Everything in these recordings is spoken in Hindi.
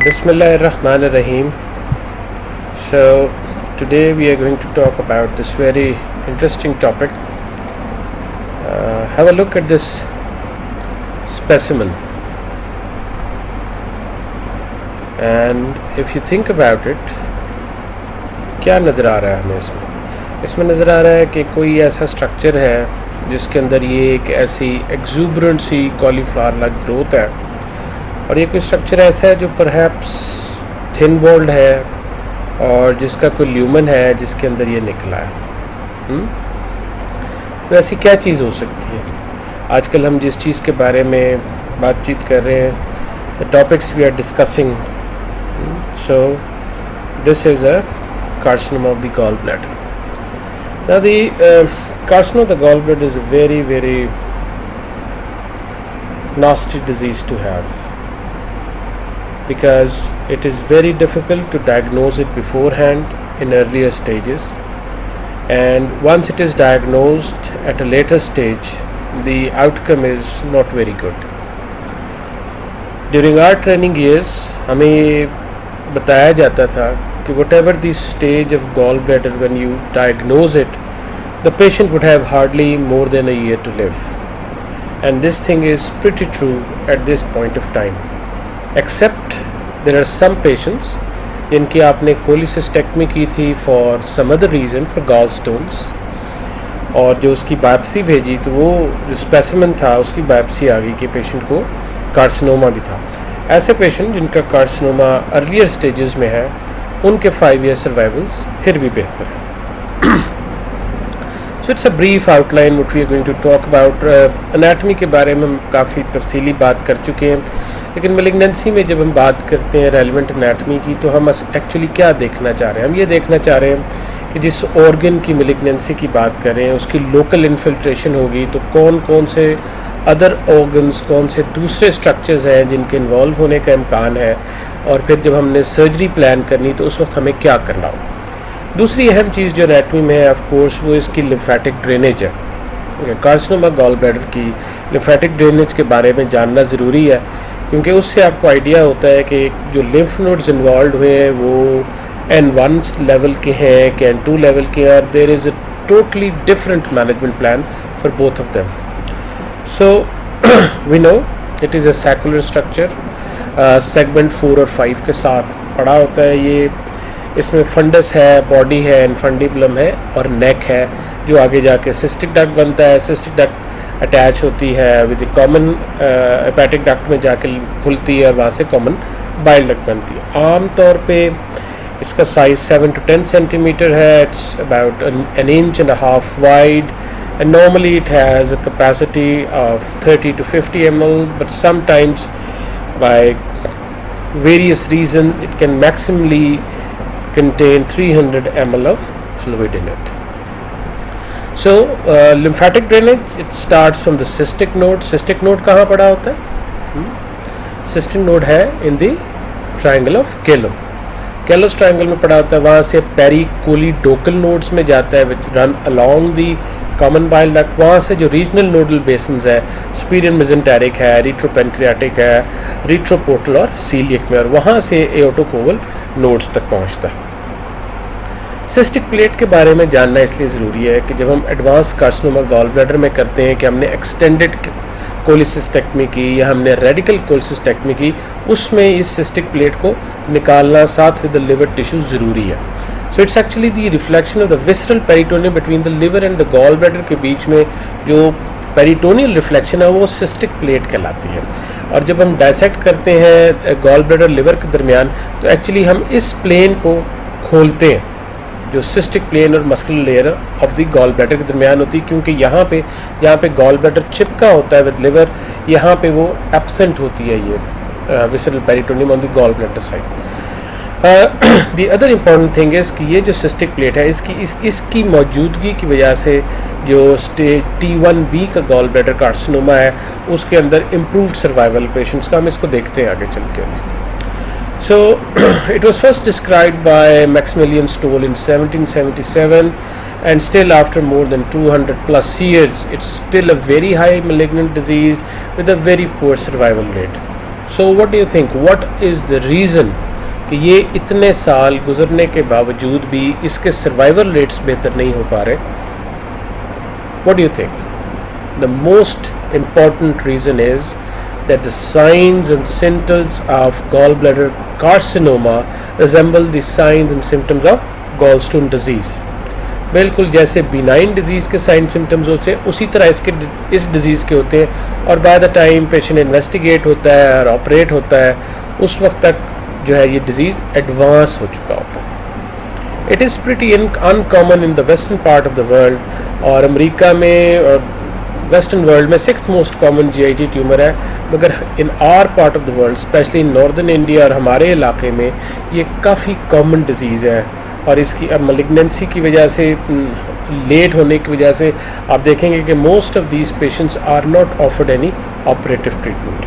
Bismillahirrahmanirrahim. So today we are going to talk about this very interesting topic. Have a look at this specimen, and if you think about it, क्या नज़र आ रहा है हमें इसमें नज़र आ रहा है कि कोई ऐसा स्ट्रक्चर है जिसके अंदर ये एक ऐसी एक्सूबरेंट सी कॉलीफ्लावर लाइक ग्रोथ है, और ये कोई स्ट्रक्चर ऐसा है जो परहैप्स थिन वॉल्ड है और जिसका कोई ल्यूमन है जिसके अंदर ये निकला है। तो ऐसी क्या चीज़ हो सकती है? आजकल हम जिस चीज़ के बारे में बातचीत कर रहे हैं, the topics we are discussing, so this is a carcinoma of the gallbladder. Now the carcinoma of the gallbladder is a very nasty disease to have, because it is very difficult to diagnose it beforehand in earlier stages, and once it is diagnosed at a later stage, the outcome is not very good. During our training years हमें बताया जाता था कि whatever the stage of gallbladder, when you diagnose it, the patient would have hardly more than a year to live, and this thing is pretty true at this point of time, except there are some patients जिनकी आपने कोलिसिस्टेक्टमी की थी for some other reason, for gallstones, और जो उसकी बायोप्सी भेजी तो वो जो स्पेसिमेन था उसकी बायोप्सी आ गई कि पेशेंट को कार्सिनोमा भी था। ऐसे पेशेंट जिनका कार्सिनोमा अर्लियर स्टेजेस में है उनके 5 year सर्वाइवल्स फिर भी बेहतर है। So it's a brief outline what we are going to talk about. Anatomy के बारे में हम काफ़ी तफसीली बात कर चुके हैं, लेकिन मेलिग्नेंसी में जब हम बात करते हैं रेलेवेंट एनाटमी की, तो हम एक्चुअली क्या देखना चाह रहे हैं? हम ये देखना चाह रहे हैं कि जिस ऑर्गन की मेलिग्नेंसी की बात कर रहे हैं उसकी लोकल इन्फिल्ट्रेशन होगी, तो कौन कौन से अदर ऑर्गन्स, कौन से दूसरे स्ट्रक्चर्स हैं जिनके इन्वॉल्व होने का इम्कान है, और फिर जब हमने सर्जरी प्लान करनी तो उस वक्त हमें क्या करना हो। दूसरी अहम चीज़ जो एनाटमी में है ऑफ कोर्स वो इसकी लिम्फेटिक ड्रेनेज है। कार्सिनोमा गॉल ब्लैडर की लिम्फेटिक ड्रेनेज के बारे में जानना ज़रूरी है, क्योंकि उससे आपको आइडिया होता है कि जो लिम्फ नोड्स इन्वॉल्व हुए हैं वो N1 लेवल के हैं कि N2 लेवल के हैं, और there is a totally different management plan for both of them. So we know it is a saccular structure, segment 4 और 5 के साथ पड़ा होता है। ये इसमें फंडस है, बॉडी है, इनफंडिबुलम है और नेक है, जो आगे जाके सिस्टिक डक्ट बनता है। सिस्टिक डक्ट अटैच होती है विद कॉमन हेपेटिक डक्ट में जाके खुलती है और वहाँ से कॉमन बाइल डक्ट बनती है। आम तौर पे इसका साइज 7 to 10 सेंटीमीटर है। It's about an inch and a half wide, and normally it has a capacity of 30 to 50 ml, but sometimes by various reasons it can maximally contain 300 ml of fluid in it. So lymphatic drainage, it starts from the cystic node. Cystic node कहाँ पड़ा होता है? Cystic node है in the triangle of Calum. Callus triangle में पड़ा होता है। वहाँ से पेरिकोलिडोकल नोड्स में जाता है विच run along the common bile duct. वहाँ से जो रीजनल नोडल बेसन्स है, सुपीरियर मेसेंटेरिक है, रिट्रोपेनक्रियाटिक है, रिट्रोपोर्टल और सीलियक में, और वहाँ से एओटोकोवल नोड्स तक पहुँचता है। सिस्टिक प्लेट के बारे में जानना इसलिए ज़रूरी है कि जब हम एडवांस कार्सिनोमा गॉल ब्लैडर में करते हैं कि हमने एक्सटेंडेड कोलिसिस्टेक्टमी की या हमने रेडिकल कोलिसिस्टेक्टमी की, उसमें इस सिस्टिक प्लेट को निकालना साथ विद द लिवर टिश्यू ज़रूरी है। So it's actually the reflection of the visceral peritoneum between the liver and the gall bladder के बीच में जो पेरिटोनियल रिफ्लेक्शन है वो सिस्टिक प्लेट कहलाती है। और जब हम डायसेक्ट करते हैं गॉल ब्लैडर लिवर के दरमियान, तो एक्चुअली हम इस प्लेन को खोलते हैं जो सिस्टिक प्लेन और muscular layer of the gall bladder के दरमियान होती है, क्योंकि यहाँ पे जहाँ पे गॉल ब्लैडर चिपका होता है विद लिवर, यहाँ पे वो एब्सेंट होती है ये visceral peritoneum on the gall bladder side. The other important thing is कि ये जो सिस्टिक प्लेट है इसकी मौजूदगी की वजह से जो स्टेज T1B का गॉल ब्लैडर कार्सिनोमा है उसके अंदर इम्प्रूव्ड सर्वाइवल पेशेंट्स का, हम इसको देखते हैं आगे चल के। So it was first described by Maximilian Stoll in 1777, and still after more than 200 plus years it's still a very high malignant disease with a very poor survival rate. So what do you think, what is the reason कि ये इतने साल गुजरने के बावजूद भी इसके सर्वाइवल रेट्स बेहतर नहीं हो पा रहे? What do you think? The most important reason is that the signs and symptoms of gallbladder carcinoma resemble the signs and symptoms of gallstone disease. बिल्कुल जैसे बिनाइन डिजीज़ के साइन सिम्टम्स होते हैं उसी तरह इस डिज़ीज़ के होते हैं, और by the time patient investigate होता है और ऑपरेट होता है उस वक्त तक जो है ये डिज़ीज़ एडवांस हो चुका होता है. It is pretty uncommon in the western part of the world, और अमेरिका में और वेस्टर्न वर्ल्ड में 6th most common GIT tumour है, मगर इन are part of the world specially in northern India और हमारे इलाके में ये काफ़ी कॉमन डिजीज़ है. और इसकी अब मलिग्नेंसी की वजह से, लेट होने की वजह से आप देखेंगे कि most of these patients are not offered any operative treatment.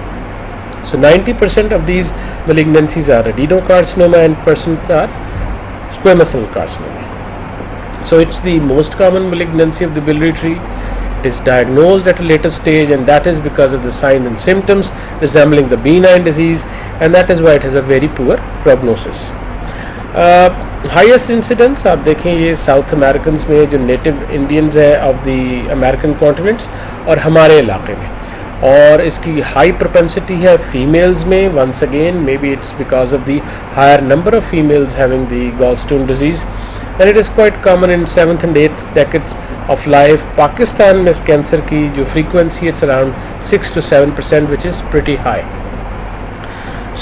So 90% of these malignancies are adenocarcinoma and percent are squamous cell carcinoma. So it's the most common malignancy of the biliary tree. It is diagnosed at a later stage, and that is because of the signs and symptoms resembling the benign disease, and that is why it has a very poor prognosis. Highest incidence आप देखें ये साउथ अमेरिकन में जो नेटिव इंडियंस है ऑफ द अमेरिकन कॉन्टिनेंट्स और हमारे इलाके में, और इसकी हाई प्रोपेंसिटी है फीमेल्स में. Once again may be it's because of the higher number of females having the gallstone disease, and it is quite common in 7th and 8th decades of life. Pakistan में इस कैंसर की जो frequency it's around 6 to 7%, which is pretty high.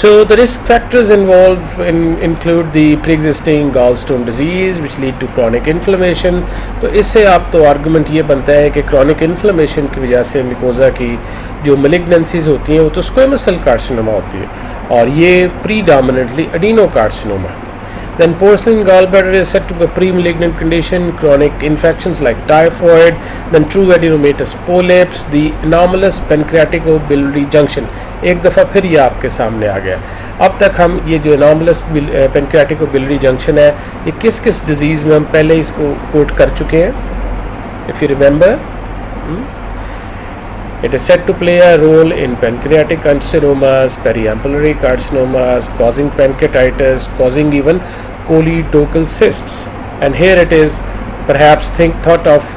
So the risk factors involved include the pre-existing gallstone disease which lead to chronic inflammation. तो इससे आप तो आर्गूमेंट ये बनता है कि chronic inflammation की वजह से मिकोजा की जो malignancies होती हैं वो तो squamous cell carcinoma होती है, और ये predominantly adenocarcinoma. Then porcelain gallbladder is said to be a pre-malignant condition, chronic infections like typhoid, then true adenomatous polyps, the anomalous pancreatico-biliary junction. एक दफ़ा फिर ये आपके सामने आ गया. अब तक हम ये जो anomalous pancreatico-biliary junction है ये किस किस डिजीज़ में हम पहले इसको कोट कर चुके हैं, if you remember. It is said to play a role in pancreatic carcinomas, periampullary carcinomas, causing pancreatitis, causing even choledochal cysts, and here it is perhaps thought of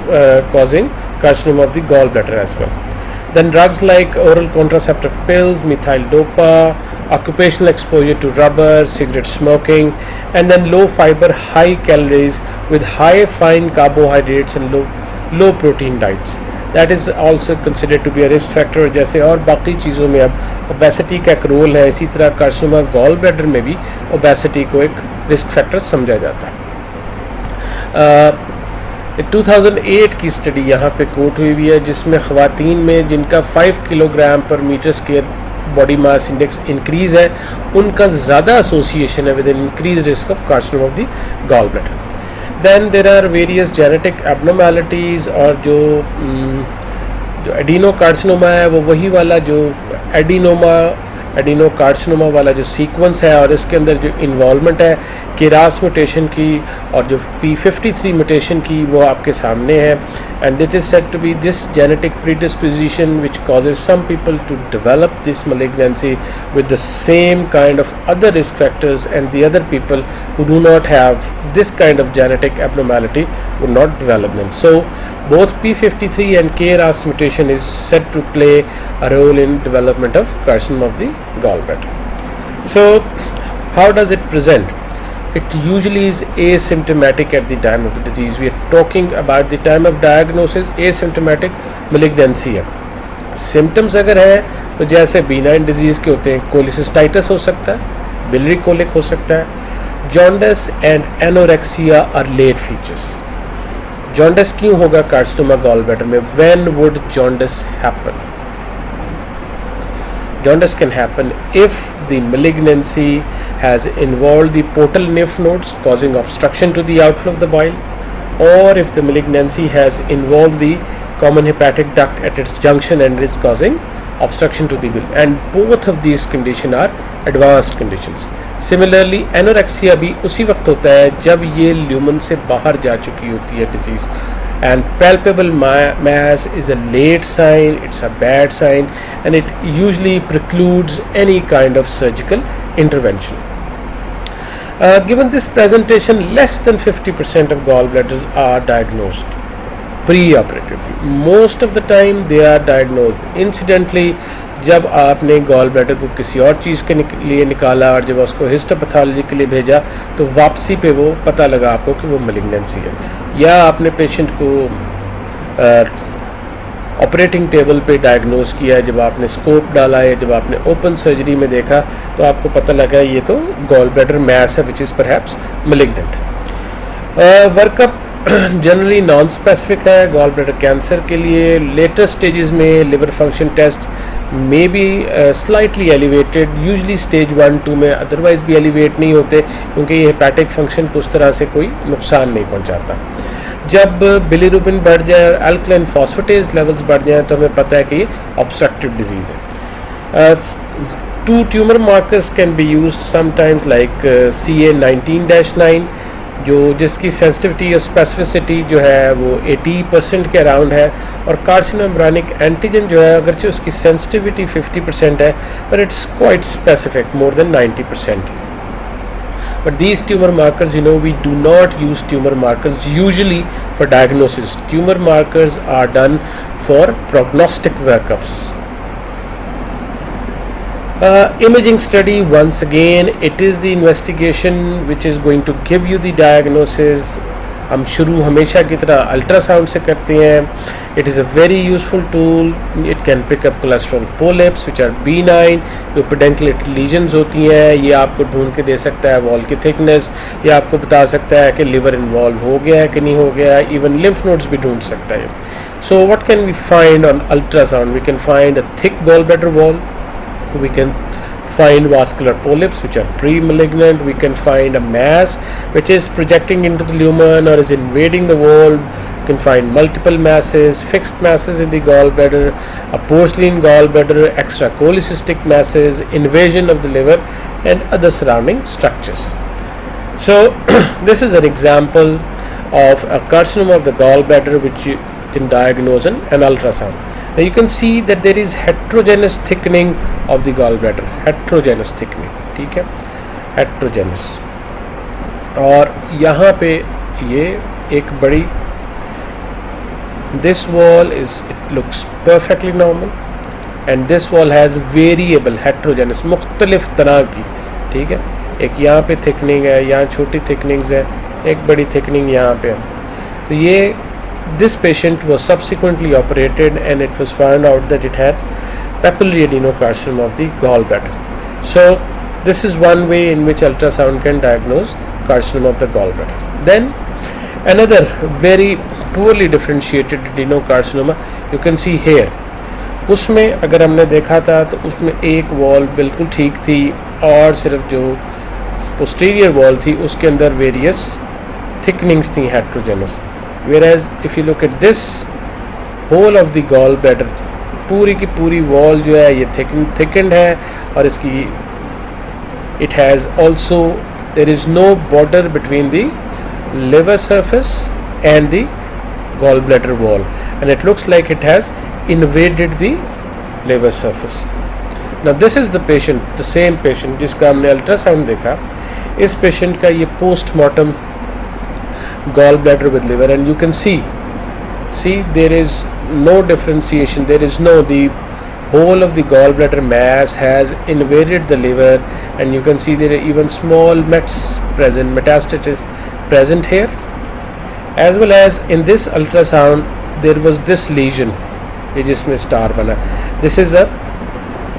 causing carcinoma of the gallbladder as well. Then drugs like oral contraceptive pills, methyl dopa, occupational exposure to rubber, cigarette smoking, and then low fiber, high calories with high fine carbohydrates and low protein diets. That is also considered to be a risk factor. जैसे और बाकी चीज़ों में अब ओबेसिटी का एक रोल है, इसी तरह कार्सिनोमा गॉल ब्लैडर में भी ओबेसिटी को एक रिस्क फैक्टर समझा जाता है. 2008 की स्टडी यहाँ पे कोट हुई हुई है जिसमें ख़वातीन में जिनका 5 kilogram per metre square body mass index increase है उनका ज़्यादा एसोसिएशन है with an increase risk of carcinoma of the gall bladder. Then there are various genetic abnormalities, और जो एडिनोकार्सिनोमा है वो वही वाला जो एडिनोकार्सिनोमा वाला जो सीक्वेंस है, और इसके अंदर जो इन्वॉल्वमेंट है केरास म्यूटेशन की और जो P53 म्यूटेशन की वो आपके सामने है. And it is said to be this genetic predisposition which causes some people to develop this malignancy with the same kind of other risk factors, and the other people who do not have this kind of genetic abnormality would not develop them. So both P53 and KRAS mutation is said to play a role in development of carcinoma of the gallbladder. So how does it present? It usually is asymptomatic at the time of the disease. We are talking about the time of diagnosis, asymptomatic malignancy है. Symptoms अगर है तो जैसे benign disease के होते हैं, cholecystitis हो सकता है, biliary colic हो सकता है. Jaundice and anorexia are late features. Jaundice क्यों होगा कार्सिनोमा गॉलब्लैडर में? When would jaundice happen? Jaundice can happen if the malignancy has involved the portal lymph nodes causing obstruction to the outflow of the bile, or if the malignancy has involved the common hepatic duct at its junction and is causing obstruction to the bile, and both of these conditions are advanced conditions. Similarly anorexia भी उसी वक्त होता है जब ये ल्यूमन से बाहर जा चुकी होती है disease. and palpable mass is a late sign, it's a bad sign, and it usually precludes any kind of surgical intervention. Given this presentation, less than 50% of gallbladders are diagnosed pre-operatively. Most of the time they are diagnosed incidentally. जब आपने गॉल ब्लैडर को किसी और चीज़ के लिए निकाला और जब उसको हिस्टोपैथोलॉजी के लिए भेजा तो वापसी पे वो पता लगा आपको कि वो मैलिग्नेंसी है, या आपने पेशेंट को ऑपरेटिंग टेबल पे डायग्नोज किया, जब आपने स्कोप डाला है, जब आपने ओपन सर्जरी में देखा तो आपको पता लगा ये तो गॉल ब्लैडर मैस है which is perhaps malignant. Workup generally non specific है गॉल ब्लैडर कैंसर के लिए। लेटर स्टेजेस में liver function test may be slightly elevated, usually stage 1-2 में अदरवाइज भी एलिवेट नहीं होते क्योंकि ये हेपेटिक फंक्शन को उस तरह से कोई नुकसान नहीं पहुंचाता। जब बिलीरुबिन बढ़ जाए और अल्कलाइन फॉस्फेटेज लेवल्स बढ़ जाएं तो हमें पता है कि ये ऑब्स्ट्रक्टिव डिजीज़ है। 2 tumour markers can be used sometimes like CA19-9 जिसकी सेंसिटिविटी और स्पेसिफिसिटी जो है वो 80% के अराउंड है, और कार्सिनोमेम्ब्रानिक एंटीजन जो है अगरचे उसकी सेंसिटिविटी 50% है पर it's quite specific more than 90%. But these tumor markers, we do not use tumor markers usually for diagnosis. Tumor markers are done for prognostic workups. Imaging study, once again, it is the investigation which is going to give you the diagnosis. हम शुरू हमेशा की तरह अल्ट्रासाउंड से करते हैं. It is a very useful tool. It can pick up cholesterol polyps which are B9, जो पेडेंकुलेट लीजन्स होती हैं. ये आपको ढूंढ के दे सकता है वॉल की थिकनेस, ये आपको बता सकता है कि लिवर इन्वॉल्व हो गया है कि नहीं हो गया है. इवन लिम्फ नोड्स भी ढूंढ सकता है. So what can we find on ultrasound? We can find a thick gall bladder wall. We can find vascular polyps which are pre-malignant. We can find a mass which is projecting into the lumen or is invading the wall. You can find multiple masses, fixed masses in the gallbladder, a porcelain gallbladder, extra cholecystic masses, invasion of the liver and other surrounding structures. So this is an example of a carcinoma of the gallbladder which you can diagnose in an ultrasound. Now you can see that there is heterogeneous thickening of the gallbladder. Heterogeneous thickening, ठीक है, heterogeneous. और यहाँ पे ये एक बड़ी, this wall is, it looks perfectly normal and this wall has variable heterogeneous, मुख्तलिफ तरह की, ठीक है. एक यहाँ पे थिकनिंग है, यहाँ छोटी थिकनिंग्स है, एक बड़ी थिकनिंग यहाँ पे है. तो ये this patient was subsequently operated and it was found out that it had papillary adenocarcinoma of the gallbladder. So this is one way in which ultrasound can diagnose carcinoma of the gallbladder. Then another very poorly differentiated adenocarcinoma you can see here. उसमें अगर हमने देखा था तो उसमें एक वॉल बिल्कुल ठीक थी और सिर्फ जो posterior वॉल थी उसके अंदर various thickenings थी heterogeneous. Whereas if you look at this whole of the gallbladder, पूरी की पूरी वॉल जो है ये thickened है और इसकी it has also, there is no border between the liver surface and the gallbladder wall and it looks like it has invaded the liver surface. Now this is the patient, the same patient जिसका हमने अल्ट्रासाउंड देखा. इस पेशेंट का ये postmortem gallbladder with liver and you can see there is no differentiation, there is no, the whole of the gallbladder mass has invaded the liver and you can see there are even small metastasis present here, as well as in this ultrasound there was this lesion ये जिसमें स्टार बना. This is a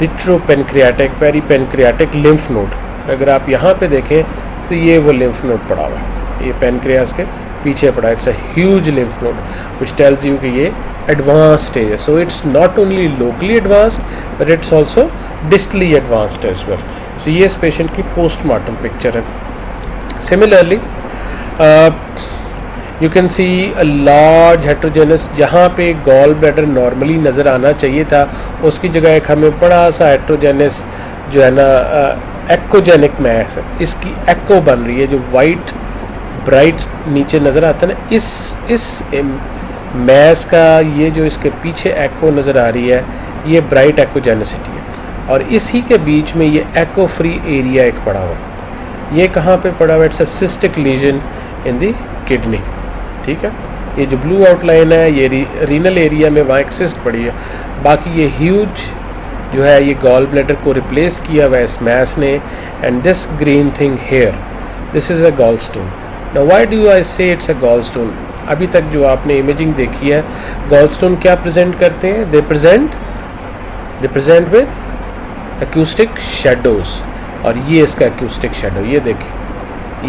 retropancreatic peripancreatic lymph node. अगर आप यहाँ पे देखें तो ये वो lymph node पड़ा हुआ है, ये पेनक्रियास के पीछे पड़ा. It's a huge lymph node which tells you कि ये एडवांस स्टेज है. So it's not only locally advanced but it's also distally advanced as well. So ये इस पेशेंट की पोस्टमार्टम पिक्चर है. Similarly you can see a large heterogeneous, जहाँ पे गॉल ब्लैडर नॉर्मली नज़र आना चाहिए था उसकी जगह एक हमें बड़ा सा हेट्रोजेनस जो है ना एक्कोजेनिक मैस है, इसकी एक्को बन रही है. जो वाइट ब्राइट नीचे नज़र आता है ना, इस मैस का ये जो इसके पीछे एको नज़र आ रही है, ये ब्राइट एक्ोजेनिसिटी है, और इसी के बीच में ये एको फ्री एरिया एक पड़ा हुआ है। ये कहाँ पे पड़ा हुआ है? It's a cystic lesion in the kidney, ठीक है। ये जो ब्लू आउटलाइन है ये रीनल एरिया में वहाँ एक सिस्ट पड़ी है। बाकी ये ह्यूज जो है ये गॉल ब्लैडर को रिप्लेस किया हुआ है इस मैस ने। And this green thing here, this is a gall stone. Now why do I say it's a gall stone? अभी तक जो आपने इमेजिंग देखी है, गॉल स्टोन क्या प्रेजेंट करते हैं? दे प्रेजेंट विद एक्यूस्टिक शेडोज, और ये इसका एक्यूस्टिक शेडो, ये देखिए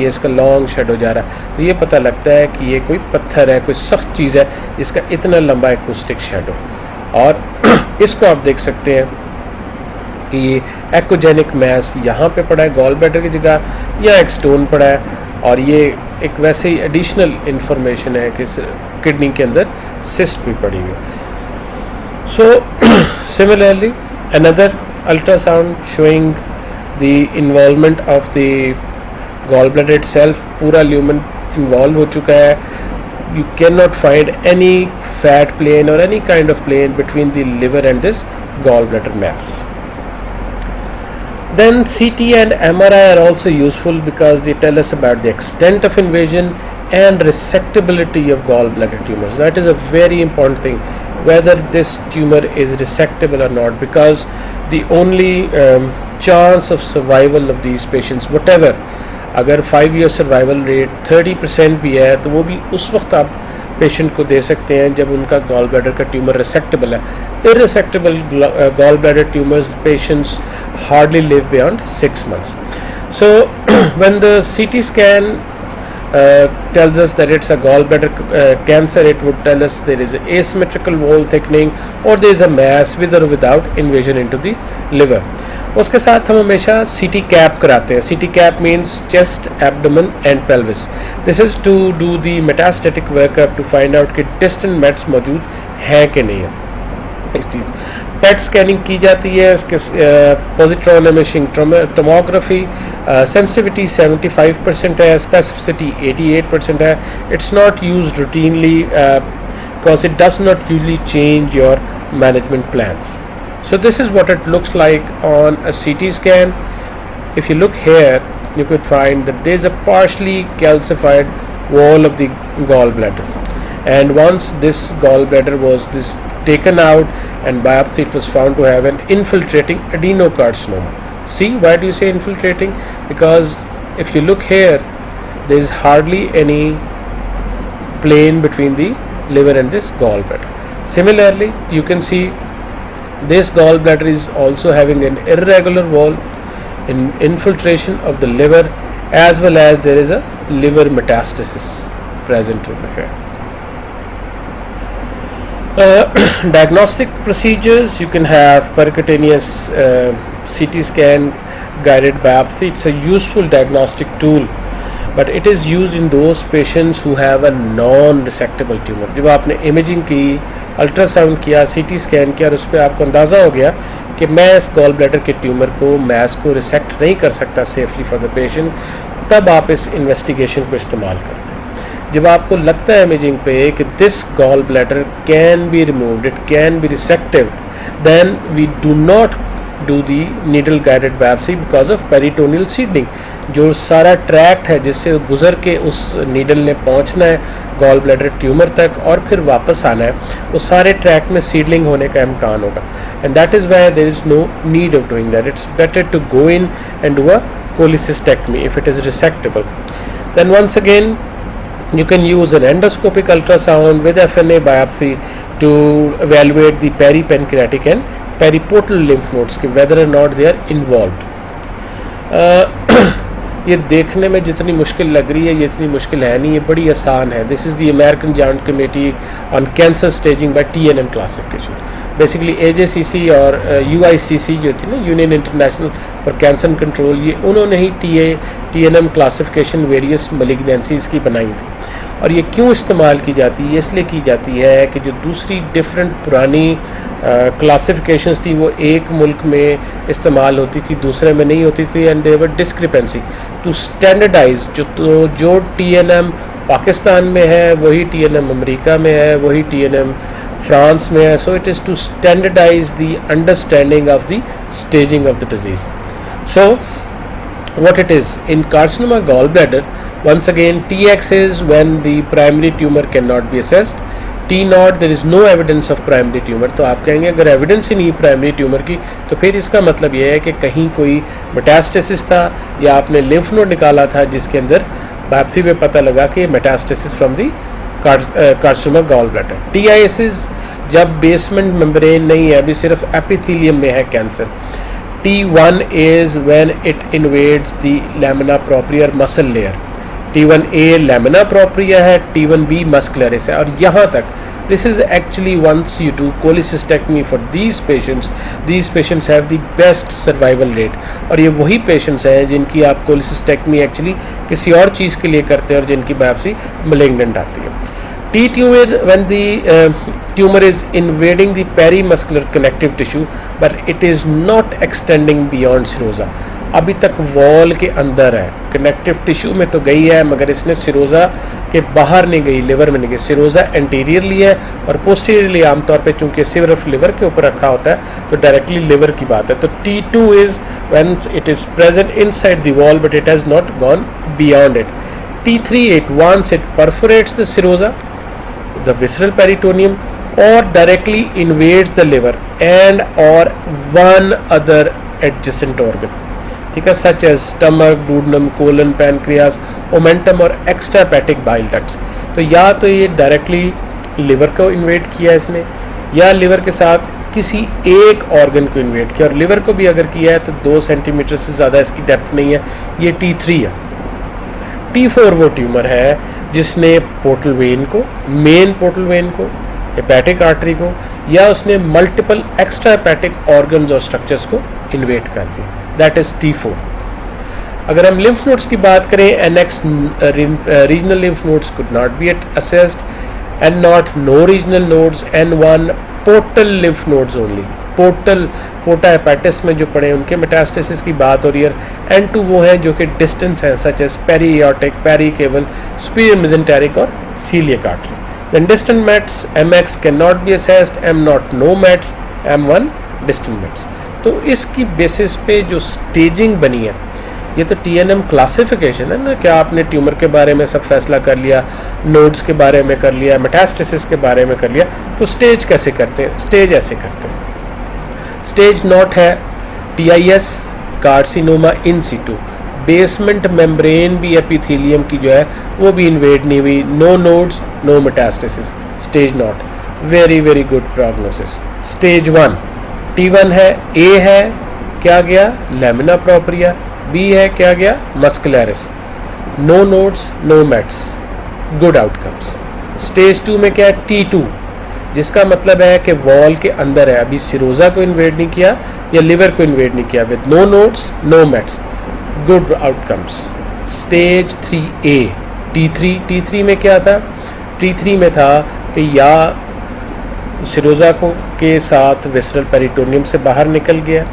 ये इसका लॉन्ग शेडो जा रहा है, तो ये पता लगता है कि ये कोई पत्थर है, कोई सख्त चीज़ है जिसका इतना लंबा एक्यूस्टिक शेडो। और इसको आप देख सकते हैं कि ये एक्ोजेनिक मैस यहाँ पे पड़ा है गॉल ब्लैडर की जगह, यहाँ एक स्टोन पड़ा है, और ये एक वैसे ही एडिशनल इंफॉर्मेशन है कि किडनी के अंदर सिस्ट भी पड़ी हुई है। So similarly another ultrasound showing the involvement of the gall bladder itself, पूरा ल्यूमन इन्वॉल्व हो चुका है। You cannot find any fat plane or any kind of plane between the liver and this gallbladder mass. Then CT and MRI are also useful because they tell us about the extent of invasion and resectability of gallbladder tumors. That is a very important thing, whether this tumor is resectable or not, because the only chance of survival of these patients, whatever, अगर 5 year सर्वाइवल रेट 30% भी है तो वो भी उस वक्त आप पेशेंट को दे सकते हैं जब उनका गॉल ब्लैडर का ट्यूमर रिसेक्टेबल है। Irresectable gall bladder tumours patients hardly live beyond 6 months. So when the CT scan tells us that it's a gallbladder cancer, it would tell us there is asymmetrical wall thickening or there is a mass with or without invasion into the liver. उसके साथ हम हमेशा CT कैप कराते हैं. CT CAP means chest, abdomen and pelvis. This is to do the metastatic workup to find out कि डिस्टेंट मेट्स मौजूद हैं कि नहीं है. इस चीज़ पेट स्कैनिंग की जाती है. इसके पॉजिट्रॉन इमेजिंग टोमोग्राफी सेंसिटिविटी 75% है, स्पेसिफिसिटी 88% है. It's not used routinely because it does not usually change your management plans. So this is what it looks like on a CT scan. If you look here, you could find that there is a partially calcified wall of the gallbladder, and once this gallbladder was taken out and biopsy, it was found to have an infiltrating adenocarcinoma. See, why do you say infiltrating? Because if you look here, there is hardly any plane between the liver and this gallbladder. Similarly, you can see this gallbladder is also having an irregular wall in infiltration of the liver, as well as there is a liver metastasis present over here. Diagnostic procedures, you can have percutaneous CT scan, guided biopsy. It's a useful diagnostic tool, but it is used in those patients who have a non-resectable tumor. जब आपने इमेजिंग की, अल्ट्रासाउंड किया, CT स्कैन किया और उस पर आपको अंदाज़ा हो गया कि मैं इस गॉल ब्लैडर के ट्यूमर को, मैस को रिसेक्ट नहीं कर सकता सेफली फॉर द पेशेंट, तब आप इस इन्वेस्टिगेशन को इस्तेमाल करते हैं. जब आपको लगता है इमेजिंग पे कि this gall bladder can be removed, it can be resected, then we do not do the needle guided biopsy because of peritoneal seeding. जो सारा ट्रैक्ट है जिससे गुजर के उस नीडल ने पहुंचना है गॉल ब्लैडर ट्यूमर तक और फिर वापस आना है, वो सारे ट्रैक्ट में सीडलिंग होने का इम्कान होगा. And that is why there is no need of doing that. It's better to go in and do a cholecystectomy if it is resectable. Then once again you can use an endoscopic ultrasound with FNA biopsy to evaluate the peripancreatic and periportal lymph nodes कि whether or not they are involved. ये देखने में जितनी मुश्किल लग रही है ये इतनी मुश्किल है नहीं, ये बड़ी आसान है. This is the American joint committee on cancer staging by TNM classification. Basically AJCC और UICC जो थी ना, union international for cancer control, ये उन्होंने ही TNM क्लासिफिकेशन वेरियस मलिग्नेंसीज की बनाई थी. और ये क्यों इस्तेमाल की जाती है? इसलिए की जाती है कि जो दूसरी डिफरेंट पुरानी क्लासिफिकेशंस थी वो एक मुल्क में इस्तेमाल होती थी, दूसरे में नहीं होती थी, and there were discrepancy to standardise जो TNM पाकिस्तान में है, वही TNM अमेरिका में है, वही TNM फ्रांस में है. So it is to standardise the understanding of the staging of the disease. So what it is in carcinoma gallbladder, once again TX is when the primary tumor cannot be assessed. T0 there is no evidence of primary tumor. तो आप कहेंगे अगर एविडेंस ही नहीं प्राइमरी ट्यूमर की तो फिर इसका मतलब ये है कि कहीं कोई मेटास्टेसिस था या आपने लिम्फ नोड निकाला था जिसके अंदर बायोप्सी में पता लगा कि metastasis from the carcinoma gallbladder. TIS जब बेसमेंट मेम्ब्रेन नहीं है, अभी सिर्फ एपिथेलियम में है cancer. T1 is when it invades the lamina propria muscle layer. T1A lamina propria है, T1B muscularis है. और यहाँ तक this is actually once you do cholecystectomy for these patients have the best survival rate. और ये वही patients हैं जिनकी आप cholecystectomy actually किसी और चीज़ के लिए करते हैं और जिनकी बायोप्सी malignant आती है. T-tumor when the tumor is invading the perimuscular connective tissue but it is not extending beyond serosa. अभी तक वॉल के अंदर है, कनेक्टिव टिश्यू में तो गई है मगर इसने सिरोजा के बाहर नहीं गई, लिवर में नहीं गई. सिरोजा एंटीरियरली है और पोस्टीरियरली आमतौर पे चूंकि सिर्फ लिवर के ऊपर रखा होता है तो डायरेक्टली लिवर की बात है. तो T2 is when it is present inside the wall but it has not gone beyond it. T3 it once it perforates the serosa, the visceral peritoneum, or directly invades the liver and or one other adjacent organ. ठीक है, such as stomach, duodenum, colon, pancreas, omentum और extrahepatic bile ducts. तो या तो ये डायरेक्टली लिवर को इन्वेट किया इसने या लिवर के साथ किसी एक ऑर्गन को इन्वेट किया. और लिवर को भी अगर किया है तो 2 सेंटीमीटर से ज़्यादा इसकी डेप्थ नहीं है. ये T3 है. T4 वो ट्यूमर है जिसने पोर्टल वेन को, मेन पोर्टल वेन को, हेपेटिक आर्टरी को या उसने मल्टीपल एक्स्ट्रा हेपेटिक ऑर्गन्स और स्ट्रक्चर्स को इन्वेट कर दिया. That is T4. अगर हम लिम्फ नोड्स की बात करें, NX regional lymph nodes could not be assessed, N0 no regional nodes, N1 portal lymph nodes only. Portal porta hepatis में जो पड़े उनके मेटास्टेसिस की बात हो रही है. N2 वो हैं जो कि डिस्टेंस हैं such as periaortic, pericaval, superior mesenteric और coeliac artery. Then distant mets MX can not be assessed, M0 no mets, M1 distant mets. तो इसकी बेसिस पे जो स्टेजिंग बनी है, ये तो TNM क्लासिफिकेशन है ना, क्या आपने ट्यूमर के बारे में सब फैसला कर लिया, नोड्स के बारे में कर लिया, मेटास्टेसिस के बारे में कर लिया, तो स्टेज कैसे करते हैं? स्टेज ऐसे करते हैं. स्टेज नॉट है TIS carcinoma in situ, basement membrane भी एपिथेलियम की जो है वो भी इन्वेड नहीं हुई, no nodes, no metastasis. Stage nought, very very good prognosis. Stage 1 T1 है, A है, क्या गया? Lamina propria. B है, क्या गया? Muscularis. No nodes, no mets, good outcomes. Stage 2 में क्या है? T2, जिसका मतलब है कि वॉल के अंदर है, अभी सिरोजा को इन्वेड नहीं किया या लिवर को इन्वेड नहीं किया, with no nodes, no mets, good outcomes. Stage 3A T3 में क्या था? T3 में था कि या सिरोजा को के साथ विसरल पेरिटोनियम से बाहर निकल गया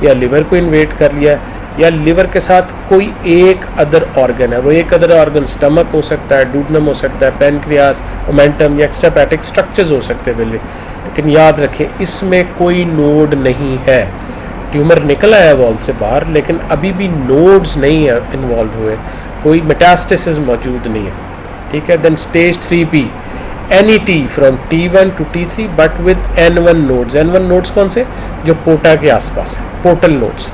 या लिवर को इन्वेड कर लिया या लिवर के साथ कोई एक अदर ऑर्गन है. वो एक अदर ऑर्गन स्टमक हो सकता है, डूडनम हो सकता है, पेनक्रियास, ओमेंटम या एक्स्ट्राहेपेटिक स्ट्रक्चर्स हो सकते हैं. लेकिन याद रखें इसमें कोई नोड नहीं है. ट्यूमर निकला है वॉल से बाहर लेकिन अभी भी नोड्स नहीं है इन्वॉल्व हुए, कोई मेटास्टेसिस मौजूद नहीं है. ठीक है. Then stage 3B NET from T1 to T3 but with N1 nodes. N1 nodes कौन से? जो पोटा के आसपास है, पोर्टल नोड्स.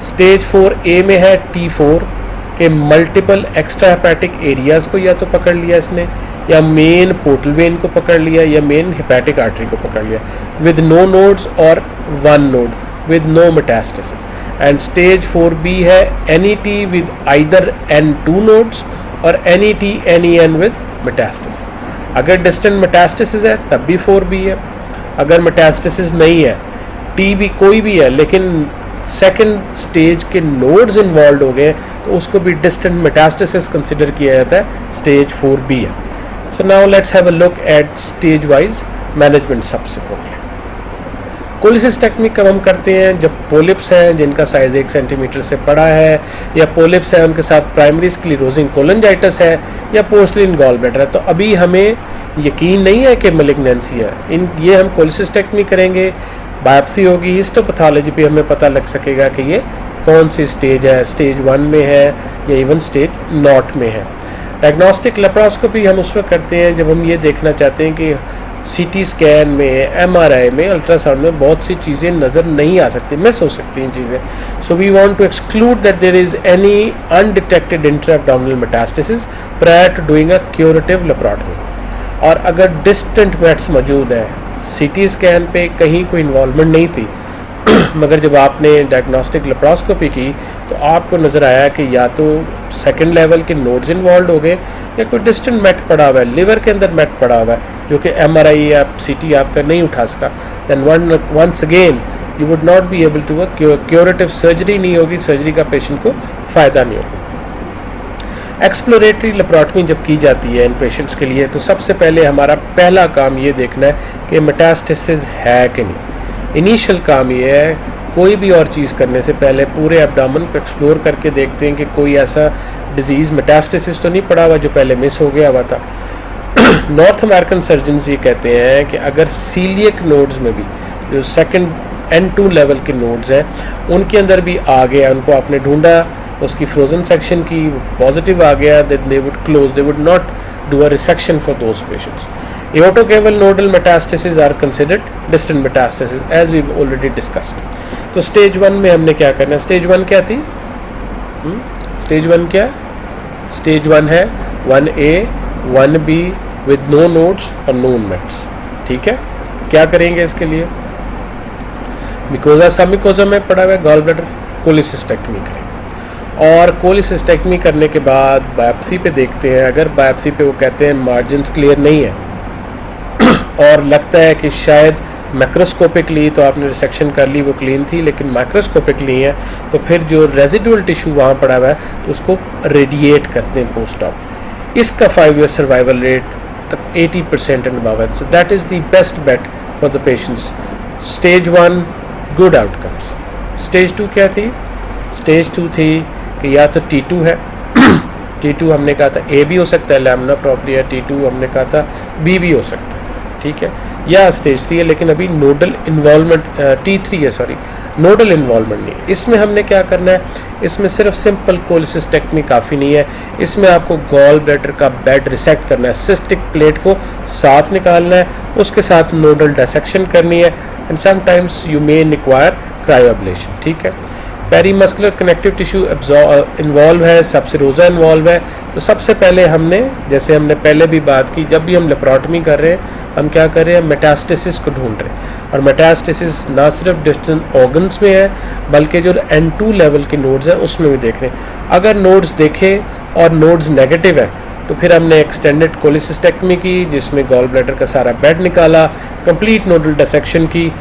स्टेज 4A में है T4 के मल्टीपल एक्स्ट्रा हेपेटिक एरियाज को या तो पकड़ लिया इसने या मेन पोर्टल वेन को पकड़ लिया या मेन हेपेटिक आर्टरी को पकड़ लिया, विद नो नोड्स और 1 node with no metastasis. And stage 4B है NET with either N2 nodes और NET NEN विद मेटास्टेसिस. अगर डिस्टेंट मेटास्टेसिस है तब भी 4B है. अगर मेटास्टेसिस नहीं है, TB कोई भी है लेकिन सेकेंड स्टेज के नोड्स इन्वॉल्व हो गए तो उसको भी डिस्टेंट मेटास्टेसिस कंसिडर किया जाता है. स्टेज 4B है. So now let's have a look at stage wise management. सबसे पहले कोलिसिस्टेक्टमी कब हम करते हैं? जब पोलिप्स हैं जिनका साइज़ 1 सेंटीमीटर से बड़ा है, या पोलिप्स है उनके साथ प्राइमरी स्क्लेरोजिंग कोलंजाइटिस है, या पोर्सलिन गॉल ब्लैडर है। तो अभी हमें यकीन नहीं है कि मैलिग्नेंसी है। ये हम कोलिसिस्टेक्टमी करेंगे, बायोप्सी होगी, हिस्टोपैथोलॉजी पे हमें पता लग सकेगा कि ये कौन सी स्टेज है, स्टेज 1 में है या इवन स्टेज नॉट में है। डायग्नोस्टिक लेप्रोस्कोपी हम उस वक्त करते हैं जब हम ये देखना चाहते हैं कि सीटी स्कैन में, एमआरआई में, अल्ट्रासाउंड में बहुत सी चीज़ें नज़र नहीं आ सकती, मिस हो सकती हैं चीज़ें। So we want to exclude that there is any undetected intraabdominal metastasis prior to doing a curative laparotomy. और अगर डिस्टेंट मेट्स मौजूद है, सीटी स्कैन पे कहीं कोई इन्वॉल्वमेंट नहीं थी मगर जब आपने डायग्नोस्टिक लेप्रोस्कोपी की तो आपको नज़र आया कि या तो सेकंड लेवल के नोड्स इन्वॉल्व हो गए या कोई डिस्टेंट मेट पड़ा हुआ है, लिवर के अंदर मेट पड़ा हुआ है जो कि एमआरआई या सीटी आपका नहीं उठा सका, then once again you would not be able to curative surgery नहीं होगी, सर्जरी का पेशेंट को फ़ायदा नहीं होगा। एक्सप्लोरेटरी लेप्रोटमी जब की जाती है इन पेशेंट्स के लिए तो सबसे पहले हमारा पहला काम ये देखना है कि मेटास्टेसिस है कि नहीं। इनिशियल काम ये है, कोई भी और चीज़ करने से पहले पूरे एब्डोमेन को एक्सप्लोर करके देखते हैं कि कोई ऐसा डिजीज़ मेटास्टेसिस तो नहीं पड़ा हुआ जो पहले मिस हो गया हुआ था। नॉर्थ अमेरिकन सर्जन्स ये कहते हैं कि अगर सीलियक नोड्स में भी जो सेकंड N2 लेवल के नोड्स हैं उनके अंदर भी आ गया, उनको आपने ढूंढा, उसकी फ्रोजन सेक्शन की पॉजिटिव आ गया, then they would close, they would not do a resection for those patients. Aortocaval nodal metastases are considered distant metastases as we've already discussed. तो स्टेज 1 में हमने क्या करना है? स्टेज 1 क्या थी? स्टेज 1 क्या? स्टेज 1 है 1A 1B with no nodes और known mets। ठीक है, क्या करेंगे इसके लिए? मिकोजा सबमिकोजा में पड़ा हुआ है गॉल ब्लैडर, कोलिसिस्टेक्टमी करेंगे। और कोलिसिस्टेक्टमी करने के बाद बायोप्सी पे देखते हैं, अगर बायोप्सी पे वो कहते हैं मार्जिन्स क्लियर नहीं है और लगता है कि शायद मैक्रोस्कोपिकली तो आपने रिसेक्शन कर ली, वो क्लीन थी, लेकिन माइक्रोस्कोपिकली है तो फिर जो रेजिडुअल टिश्यू वहाँ पड़ा हुआ है तो उसको रेडिएट करते हैं पोस्ट ऑप। इसका 5 ईयर सर्वाइवल रेट तक 80% एंड अबव है। So that is the best bet for the patients. Stage 1 good outcomes. Stage 2 क्या थी? स्टेज 2 थी कि या तो T2 है T2 हमने कहा था A भी हो सकता है, लैमिना प्रोप्रिया, T2 हमने कहा था B भी हो सकता है, ठीक है, या स्टेज 3 है, लेकिन अभी नोडल इन्वॉल्वमेंट T3 है, सॉरी नोडल इन्वॉल्वमेंट नहीं है। इसमें हमने क्या करना है? इसमें सिर्फ सिंपल कोलिसिस्टेक्टमी काफ़ी नहीं है, इसमें आपको गॉल ब्लैडर का बेड रिसेक्ट करना है, सिस्टिक प्लेट को साथ निकालना है, उसके साथ नोडल डायसेक्शन करनी है, and sometimes you may require cryoablation. ठीक है, पेरीमस्कुलर कनेक्टिव टिश्यू इन्वॉल्व है, सबसिरोजा इन्वॉल्व है। तो सबसे पहले हमने, जैसे हमने पहले भी बात की, जब भी हम लेप्रोटमी कर रहे हैं हम क्या कर रहे हैं? मेटास्टेसिस को ढूंढ रहे हैं। और मेटास्टेसिस ना सिर्फ डिस्टेंट ऑर्गन्स में है बल्कि जो N2 लेवल के नोड्स हैं उसमें भी देख रहे हैं। अगर नोड्स देखे और नोड्स नेगेटिव है तो फिर हमने एक्सटेंडेड कोलिसिस्टेक्टमी की जिसमें गॉल ब्लैडर का सारा बेड निकाला, कंप्लीट नोडल डिसेक्शन की।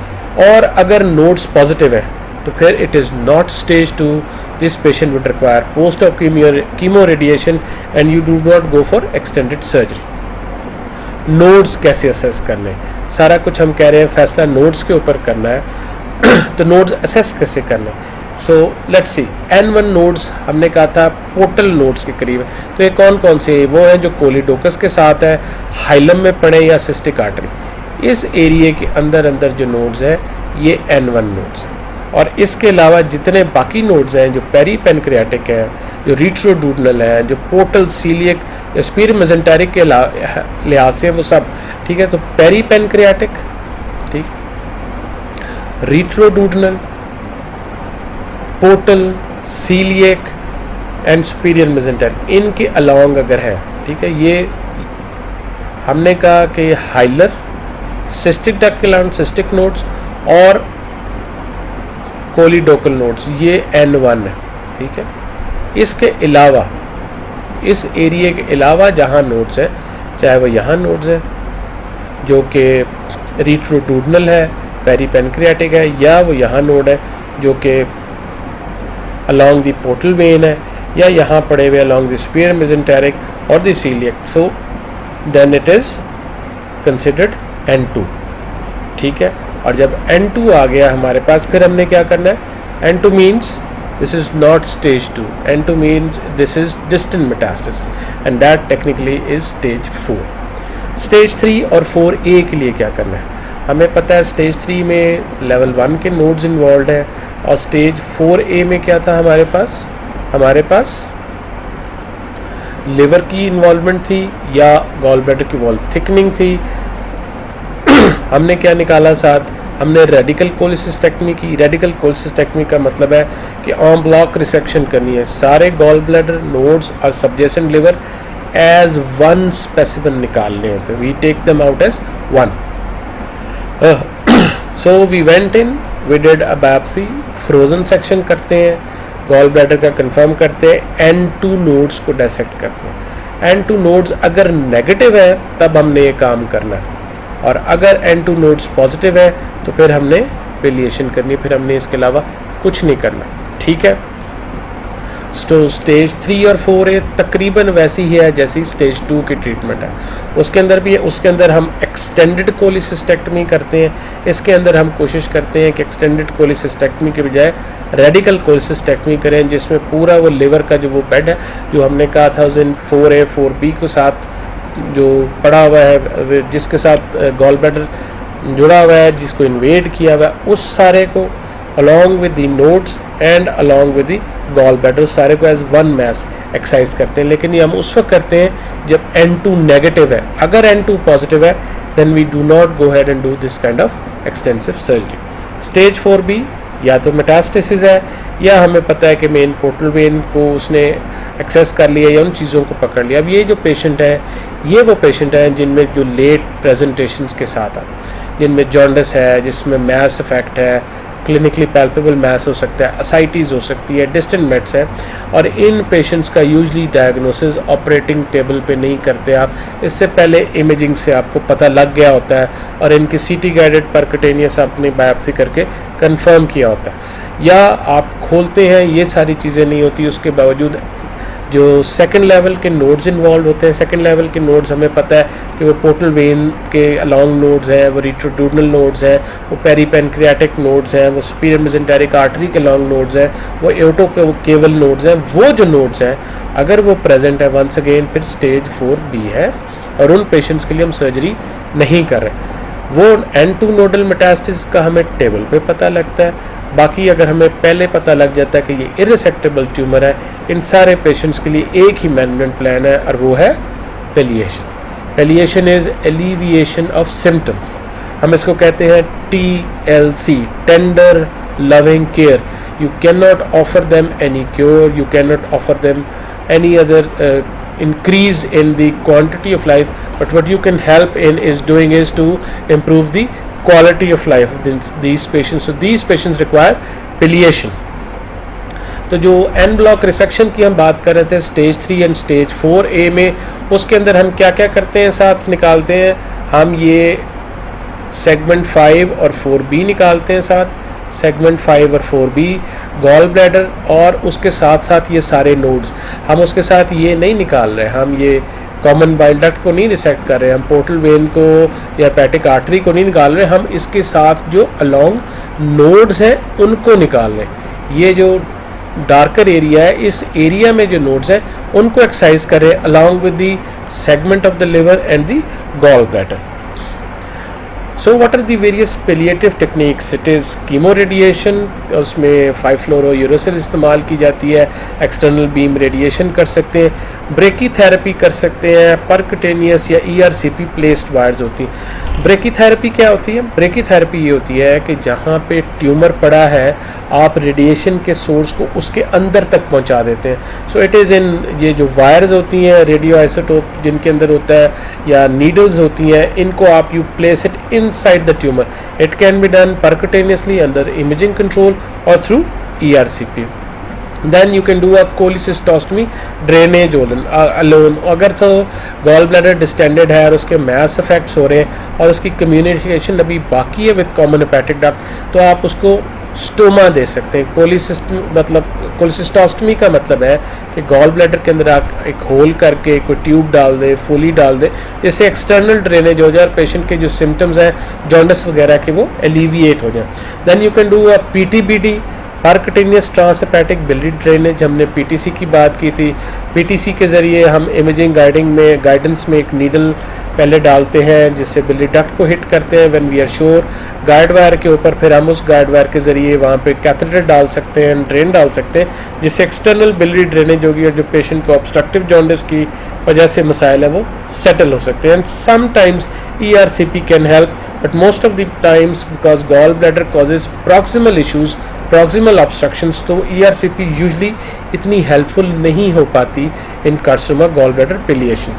और अगर नोड्स पॉजिटिव है तो फिर it is not stage 2, this patient would require post of chemo radiation and you do not go for extended surgery. Nodes कैसे असेस करने? सारा कुछ हम कह रहे हैं फैसला नोड्स के ऊपर करना है तो नोड्स असेस कैसे करना है? So let's see, N1 nodes हमने कहा था पोर्टल नोड्स के करीब है। तो ये कौन कौन से? वो हैं जो कोलिडोकस के साथ है, हाइलम में पड़े या सिस्टिक आर्टरी। इस एरिया के अंदर अंदर जो नोड्स है ये N1 नोड्स हैं। और इसके अलावा जितने बाकी नोड्स हैं जो पेरी पेनक्रियाटिक हैं, जो रीट्रोडूडनल हैं, जो पोर्टल सीलियक या स्पीर मेजेंटेरिक के लिहाज से वो सब ठीक है। तो पेरी पेनक्रियाटिक, ठीक, रीट्रोडूडनल, portal, celiac and superior mesenteric, इनके अलोंग अगर है, ठीक है, ये हमने कहा कि hilar, cystic duct gland, cystic nodes और कोलिडोकल नोड्स, ये N1 है, ठीक है। इसके अलावा इस एरिया के अलावा जहाँ नोड्स हैं, चाहे वो यहाँ नोड्स हैं जो कि रीट्रोडूडनल है, पेरी पेनक्रियाटिक है, या वो यहाँ नोड है जो कि अलॉन्ग द पोर्टल वेन है, या यहाँ पड़े हुए अलॉन्ग द सुपीरियर मेजेंटेरिक और the coeliac, so then it is considered N2, ठीक है। और जब N2 आ गया हमारे पास, फिर हमने क्या करना है, N2 means this is not stage 2, N2 means this is distant metastasis and that technically is stage 4. Stage 3 और 4A के लिए क्या करना है, हमें पता है stage 3 में level 1 के nodes involved है और stage 4A में क्या था हमारे पास liver की involvement थी या gall bladder की wall thickening थी। हमने क्या निकाला साथ, हमने रेडिकल कोलिसिस्टेक्टमी की। रेडिकल कोलिसिस्टेक्टमी का मतलब है कि ऑन ब्लॉक रिसेक्शन करनी है, सारे गॉल ब्लैडर नोड्स और subjacent liver as one specimen निकालने होते हैं। We take them out as one. So we went in, we did a biopsy, frozen section करते हैं, गॉल ब्लैडर का कंफर्म करते हैं, N2 नोड्स को डायसेक्ट करते हैं। N2 नोड्स अगर नेगेटिव है तब हमने ये काम करना है, और अगर N2 नोड्स पॉजिटिव है तो फिर हमने पिलिएशन करनी है, फिर हमने इसके अलावा कुछ नहीं करना। ठीक है, तो स्टेज 3 और 4A तकरीबन वैसी ही है जैसी स्टेज 2 की ट्रीटमेंट है। उसके अंदर भी है, उसके अंदर हम एक्सटेंडेड कोलिसिस्टेक्टमी करते हैं। इसके अंदर हम कोशिश करते हैं कि एक्सटेंडेड कोलिसिस्टेक्टमी के बजाय रेडिकल कोलिसिस्टेक्टमी करें, जिसमें पूरा वो लिवर का जो वो बेड है जो हमने कहा था उस दिन 4A 4B के साथ जो पड़ा हुआ है, जिसके साथ गॉल ब्लैडर जुड़ा हुआ है, जिसको इन्वेड किया हुआ है, उस सारे को along with the nodes and along with the gall bladder, उस सारे को एज वन मैस एक्सरसाइज करते हैं। लेकिन ये हम उस वक्त करते हैं जब N2 नेगेटिव है। अगर N2 पॉजिटिव है then we do not go head and do this kind of extensive surgery. Stage 4B या तो मेटास्टेसिस है या हमें पता है कि मेन पोर्टल वेन को उसने एक्सेस कर लिया या उन चीज़ों को पकड़ लिया। अब ये जो पेशेंट है, ये वो पेशेंट हैं जिनमें जो लेट प्रेजेंटेशंस के साथ आते हैं, जिनमें जॉन्डिस है, जिसमें मैस इफेक्ट है, क्लिनिकली पैल्पेबल मैस हो सकता है, असाइटीज़ हो सकती है, डिस्टेंट मेट्स है, और इन पेशेंट्स का यूजली डायग्नोसिस ऑपरेटिंग टेबल पे नहीं करते आप, इससे पहले इमेजिंग से आपको पता लग गया होता है और इनकी CT गाइडेड परक्यूटेनियस आपने बायोप्सी करके कंफर्म किया होता है, या आप खोलते हैं, ये सारी चीज़ें नहीं होती। उसके बावजूद जो सेकंड लेवल के नोड्स इन्वॉल्व होते हैं, सेकंड लेवल के नोड्स हमें पता है कि वो पोर्टल वेन के अलॉन्ग नोड्स हैं, वो रिट्रोड्यूडनल नोड्स हैं, वो पेरीपेनक्रियाटिक नोड्स हैं, वो सुपीरियर मेसेंटेरिक आर्टरी के अलॉन्ग नोड्स हैं, वो एओटो केवल नोड्स हैं। वो जो नोड्स हैं अगर वो प्रेजेंट है वंस अगेन फिर स्टेज 4B है और उन पेशेंट्स के लिए हम सर्जरी नहीं कर रहे। वो N2 नोडल मेटास्टेसिस का हमें टेबल पे पता लगता है। बाकी अगर हमें पहले पता लग जाता है कि ये इरेसेक्टेबल ट्यूमर है, इन सारे पेशेंट्स के लिए एक ही मैनेजमेंट प्लान है और वो है पेलिएशन। पेलिएशन इज एलिविएशन ऑफ सिम्टम्स। हम इसको कहते हैं TLC, tender loving care. You can not offer them any cure, you can not offer them any other increase in the quantity of life, but what you can help in is to improve the quality of life of these patients. So these patients require palliation. तो जो एन ब्लॉक रिसेक्शन की हम बात कर रहे थे स्टेज 3 एंड स्टेज 4A में, उसके अंदर हम क्या क्या करते हैं, साथ निकालते हैं हम ये सेगमेंट 5 और 4B निकालते हैं, साथ सेगमेंट 5 और 4B, गॉल ब्लैडर, और उसके साथ साथ ये सारे नोड्स। हम उसके साथ ये नहीं निकाल रहे, हम ये कॉमन बाइल डक्ट को नहीं रिसेक्ट कर रहे, हम पोर्टल वेन को या पैटिक आर्टरी को नहीं निकाल रहे, हम इसके साथ जो अलॉन्ग नोड्स हैं उनको निकाल रहे हैं। ये जो डार्कर एरिया है, इस एरिया में जो नोड्स हैं उनको एक्सरसाइज करें along with the segment of the liver and the gall bladder. So what are the various palliative techniques? It is chemo radiation, उसमें 5-फ्लोरोयूरेसिल इस्तेमाल की जाती है, एक्सटर्नल बीम रेडिएशन कर सकते हैं, ब्रेकी थेरेपी कर सकते हैं, परक्यूटेनियस या ERCP प्लेस्ड वायर्स होती हैं। ब्रेकी थेरेपी क्या होती है? ब्रेकी थेरेपी ये होती है कि जहाँ पे ट्यूमर पड़ा है आप रेडिएशन के सोर्स को उसके अंदर तक पहुँचा देते हैं। सो इट इज़ इन, ये जो वायर्स होती हैं रेडियो आइसोटोप जिनके अंदर होता है या नीडल्स होती हैं, इनको आप you place it inside the tumor. It can be done percutaneously under imaging control or through ERCP. Then you can do a cholecystostomy drainage alone. अगर तो गॉल ब्लैडर डिस्टेंडेड है और उसके मैस इफेक्ट्स हो रहे हैं और उसकी कम्युनिकेशन अभी बाकी है विद कॉमन हेपेटिक डक्ट, तो आप उसको स्टोमा दे सकते हैं। कोलिसिस्टोस्टमी का मतलब है कि गॉल ब्लैडर के अंदर आप एक होल करके कोई ट्यूब डाल दे, फूली डाल दे, जिससे एक्सटर्नल ड्रेनेज हो जाए और पेशेंट के जो सिम्टम्स हैं जॉन्डिस वगैरह के वो एलिविएट हो जाए। Then you can do a PTBD, percutaneous transhepatic biliary drainage. हमने PTC की बात की थी। PTC के ज़रिए हम इमेजिंग गाइडेंस में एक नीडल पहले डालते हैं जिससे बिलियरी डक्ट को हिट करते हैं। When we are sure guide wire के ऊपर फिर हम उस गाइड वायर के ज़रिए वहाँ पे कैथेटर डाल सकते हैं, ड्रेन डाल सकते हैं, जिससे एक्सटर्नल बिलियरी ड्रेनेज होगी और जो पेशेंट को ऑब्स्ट्रक्टिव जॉन्डिस की वजह से मसाइल है वो सेटल हो सकते हैं। And sometimes ERCP can help, but most of the times because gall bladder causes proximal issues, proximal obstructions, तो ERCP यूजली इतनी हेल्पफुल नहीं हो पाती in carcinoma gall bladder palliation.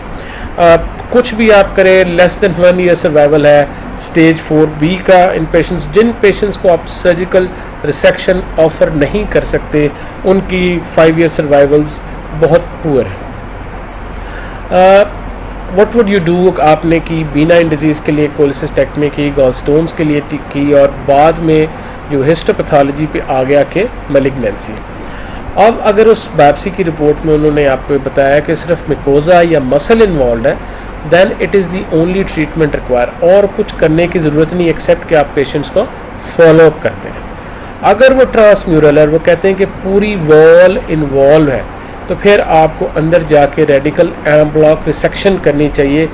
कुछ भी आप करें, लेस देन 1 ईयर सर्वाइवल है स्टेज 4B का इन पेशेंट्स। जिन पेशेंट्स को आप सर्जिकल रिसेक्शन ऑफर नहीं कर सकते उनकी 5 ईयर सर्वाइवल्स बहुत पुअर है। व्हाट वुड यू डू, आपने की बीनाइन डिजीज़ के लिए कोलिसिस्टेक्टमी की, गॉल स्टोन्स के लिए की, और बाद में जो हिस्टोपैथोलॉजी पे आ गया कि मैलिग्नेंसी। अब अगर उस बायोप्सी की रिपोर्ट में उन्होंने आपको बताया कि सिर्फ मिकोजा या मसल इन्वॉल्व है, then it is the only treatment require, और कुछ करने की ज़रूरत नहीं एक्सेप्ट कि आप पेशेंट्स को फॉलो अप करते हैं। अगर वो ट्रांसम्यूरल है, वो कहते हैं कि पूरी वॉल इन्वॉल्व है, तो फिर आपको अंदर जाके रेडिकल एम ब्लॉक रिसेक्शन करनी चाहिए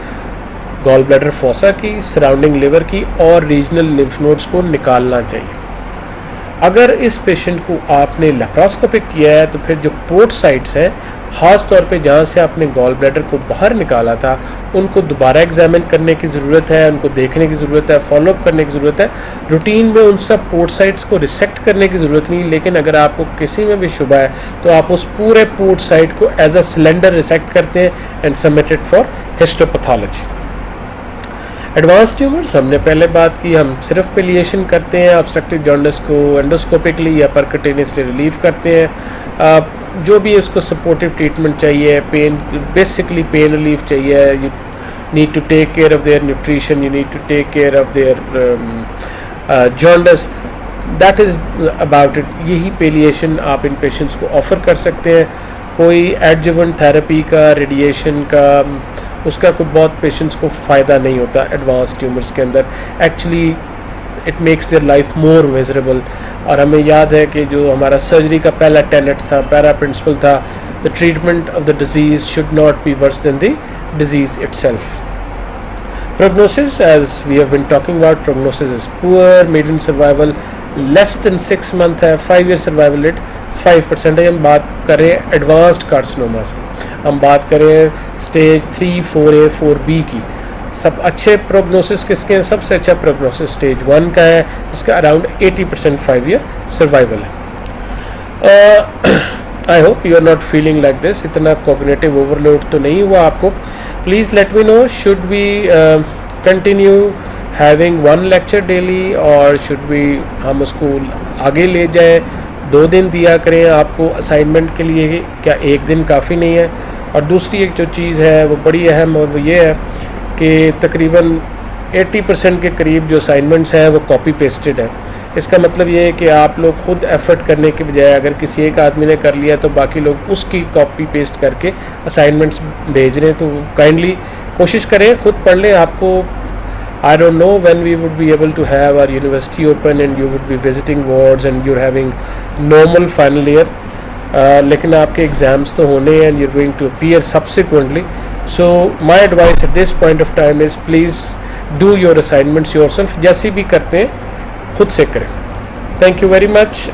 गॉल ब्लैडर फोसा की, सराउंडिंग लिवर की, और रीजनल लिम्फ नोड्स को निकालना चाहिए। अगर इस पेशेंट को आपने लेप्रोस्कोपिक किया है तो फिर जो पोर्ट साइट्स हैं, ख़ास तौर पे जहाँ से आपने गॉल ब्लैडर को बाहर निकाला था, उनको दोबारा एग्जामिन करने की ज़रूरत है, उनको देखने की ज़रूरत है, फॉलोअप करने की ज़रूरत है। रूटीन में उन सब पोर्ट साइट्स को रिसेक्ट करने की ज़रूरत नहीं, लेकिन अगर आपको किसी में भी शुबा है तो आप उस पूरे पोर्ट साइट को एज अ सिलेंडर रिसेक्ट करते हैं and submitted for histopathology. Advance tumours हमने पहले बात की, हम सिर्फ पिलिएशन करते हैं, ऑब्स्ट्रक्टिव जॉन्डिस को एंडोस्कोपिकली या परक्यूटेनियसली रिलीव करते हैं। जो भी उसको सपोर्टिव ट्रीटमेंट चाहिए, पेन, बेसिकली पेन रिलीफ चाहिए, you need to take care of their nutrition, you need to take care of their jaundice, that is about it. यही पिलिएशन आप इन पेशेंट्स को ऑफ़र कर सकते हैं। कोई एडजुवेंट थेरेपी का, रेडिएशन का, उसका कोई बहुत पेशेंट्स को फ़ायदा नहीं होता एडवांस ट्यूमर्स के अंदर। Actually it makes their life more miserable. और हमें याद है कि जो हमारा सर्जरी का पहला टेनेट था, पहला प्रिंसिपल था, the treatment of the disease should not be worse than the disease itself. Prognosis, as we have been talking about, prognosis is poor, median survival less than 6 months है, 5 year survival rate 5% है। हम बात करें एडवांस्ड कार्सिनोमास की, हम बात करें स्टेज 3, 4A, 4B की। सब अच्छे प्रोग्नोसिस किसके हैं? सबसे अच्छा प्रोग्नोसिस स्टेज 1 का है, जिसका अराउंड 80% 5 year सर्वाइवल है। I hope you are not feeling like this, इतना कॉग्निटिव ओवरलोड तो नहीं हुआ आपको। Please let me know, should we continue having 1 lecture daily, और शुड वी हम उसको आगे ले जाएं, 2 दिन दिया करें आपको असाइनमेंट के लिए, क्या 1 दिन काफ़ी नहीं है? और दूसरी एक जो चीज़ है वो बड़ी अहम, वो ये है कि तकरीबन 80% के करीब जो असाइनमेंट्स हैं वो कॉपी पेस्टेड है। इसका मतलब ये है कि आप लोग खुद एफर्ट करने के बजाय अगर किसी एक आदमी ने कर लिया तो बाकी लोग उसकी कॉपी पेस्ट करके असाइनमेंट्स भेज रहे हैं। तो काइंडली कोशिश करें, खुद पढ़ लें। आपको I don't know when we would be able to have our university open and you would be visiting wards and you're having normal final year, लेकिन आपके एग्ज़ाम्स तो होने हैं and you're going to appear subsequently. So my advice at this point of time is please do your assignments yourself, जैसी भी करते हैं खुद से करें। Thank you very much.